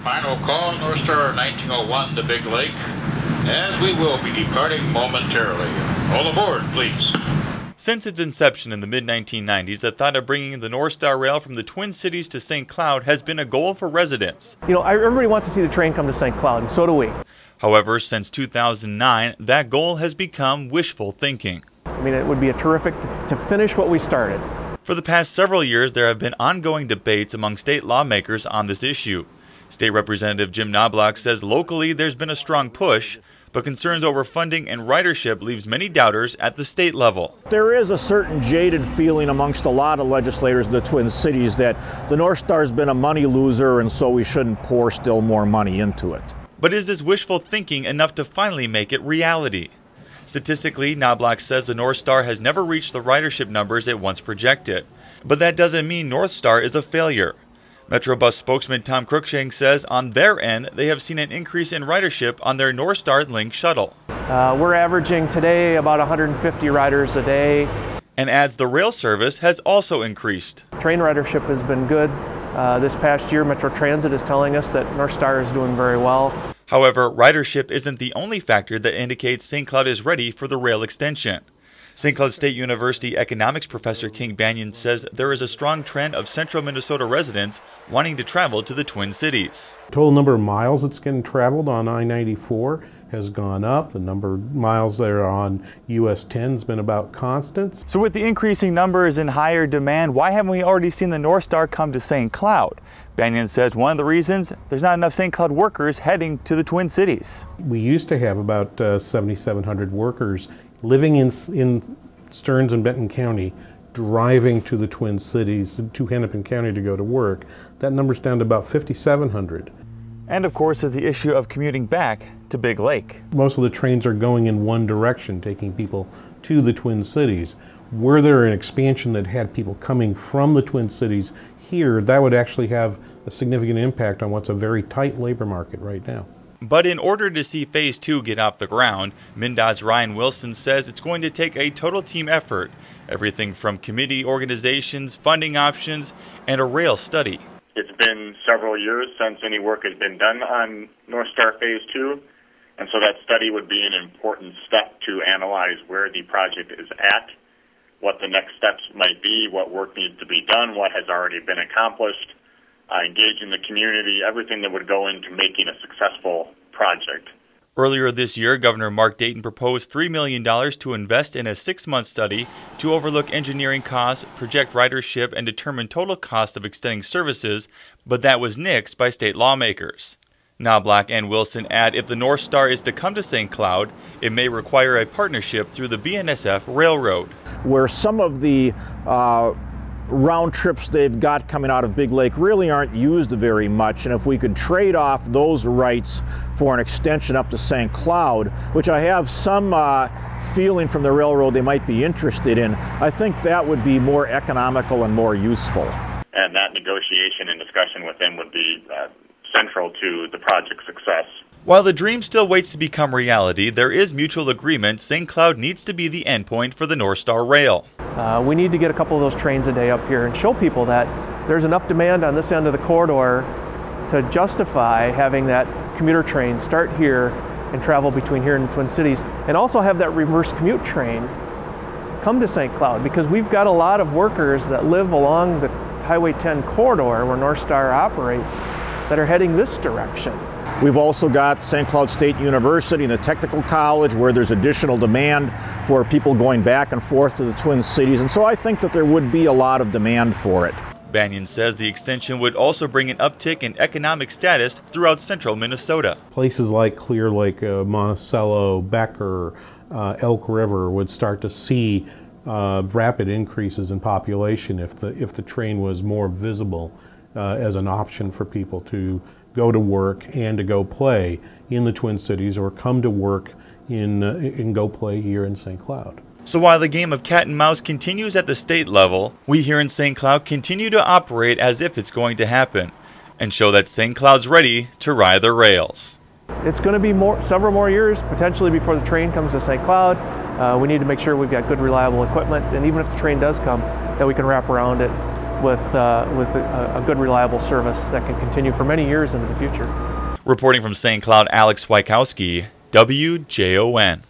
Final call, Northstar 1901 to Big Lake, as we will be departing momentarily. All aboard, please. Since its inception in the mid-1990s, the thought of bringing the Northstar Rail from the Twin Cities to St. Cloud has been a goal for residents. You know, everybody wants to see the train come to St. Cloud, and so do we. However, since 2009, that goal has become wishful thinking. I mean, it would be terrific to finish what we started. For the past several years, there have been ongoing debates among state lawmakers on this issue. State Representative Jim Knobloch says locally there's been a strong push, but concerns over funding and ridership leaves many doubters at the state level. There is a certain jaded feeling amongst a lot of legislators in the Twin Cities that the Northstar's been a money loser and so we shouldn't pour still more money into it. But is this wishful thinking enough to finally make it reality? Statistically, Knobloch says the Northstar has never reached the ridership numbers it once projected. But that doesn't mean Northstar is a failure. Metrobus spokesman Tom Cruikshank says on their end, they have seen an increase in ridership on their Northstar Link shuttle. We're averaging today about 150 riders a day. And adds the rail service has also increased. Train ridership has been good. This past year, Metro Transit is telling us that Northstar is doing very well. However, ridership isn't the only factor that indicates St. Cloud is ready for the rail extension. St. Cloud State University economics professor King Banyan says there is a strong trend of central Minnesota residents wanting to travel to the Twin Cities. Total number of miles that's getting traveled on I-94 has gone up. The number of miles that are on US 10 has been about constant. So with the increasing numbers and higher demand, why haven't we already seen the Northstar come to St. Cloud? Banyan says one of the reasons, there's not enough St. Cloud workers heading to the Twin Cities. We used to have about 7,700 workers living in Stearns and Benton County, driving to the Twin Cities, to Hennepin County to go to work. That number's down to about 5,700. And of course, there's the issue of commuting back to Big Lake. Most of the trains are going in one direction, taking people to the Twin Cities. Were there an expansion that had people coming from the Twin Cities here, that would actually have a significant impact on what's a very tight labor market right now. But in order to see Phase 2 get off the ground, MnDOT's Ryan Wilson says it's going to take a total team effort. Everything from committee organizations, funding options, and a rail study. It's been several years since any work has been done on Northstar Phase 2, and so that study would be an important step to analyze where the project is at, what the next steps might be, what work needs to be done, what has already been accomplished, engaging the community, everything that would go into making a successful project. Earlier this year, Governor Mark Dayton proposed $3 million to invest in a 6-month study to overlook engineering costs, project ridership, and determine total cost of extending services, but that was nixed by state lawmakers. Knobloch and Wilson add if the Northstar is to come to St. Cloud, it may require a partnership through the BNSF Railroad. Where some of the round trips they've got coming out of Big Lake really aren't used very much, and if we could trade off those rights for an extension up to St. Cloud, which I have some feeling from the railroad they might be interested in, I think that would be more economical and more useful. And that negotiation and discussion with them would be central to the project's success. While the dream still waits to become reality, there is mutual agreement St. Cloud needs to be the endpoint for the Northstar Rail. We need to get a couple of those trains a day up here and show people that there's enough demand on this end of the corridor to justify having that commuter train start here and travel between here and the Twin Cities, and also have that reverse commute train come to St. Cloud, because we've got a lot of workers that live along the Highway 10 corridor where Northstar operates that are heading this direction. We've also got St. Cloud State University and the Technical College, where there's additional demand for people going back and forth to the Twin Cities, and so I think that there would be a lot of demand for it. Banyan says the extension would also bring an uptick in economic status throughout central Minnesota. Places like Clear Lake, Monticello, Becker, Elk River would start to see rapid increases in population if the train was more visible as an option for people to go to work and to go play in the Twin Cities, or come to work and go play here in St. Cloud. So while the game of cat and mouse continues at the state level, we here in St. Cloud continue to operate as if it's going to happen and show that St. Cloud's ready to ride the rails. It's going to be several more years potentially before the train comes to St. Cloud. We need to make sure we've got good, reliable equipment, and even if the train does come, that we can wrap around it with a good, reliable service that can continue for many years into the future. Reporting from St. Cloud, Alex Wykowski, WJON.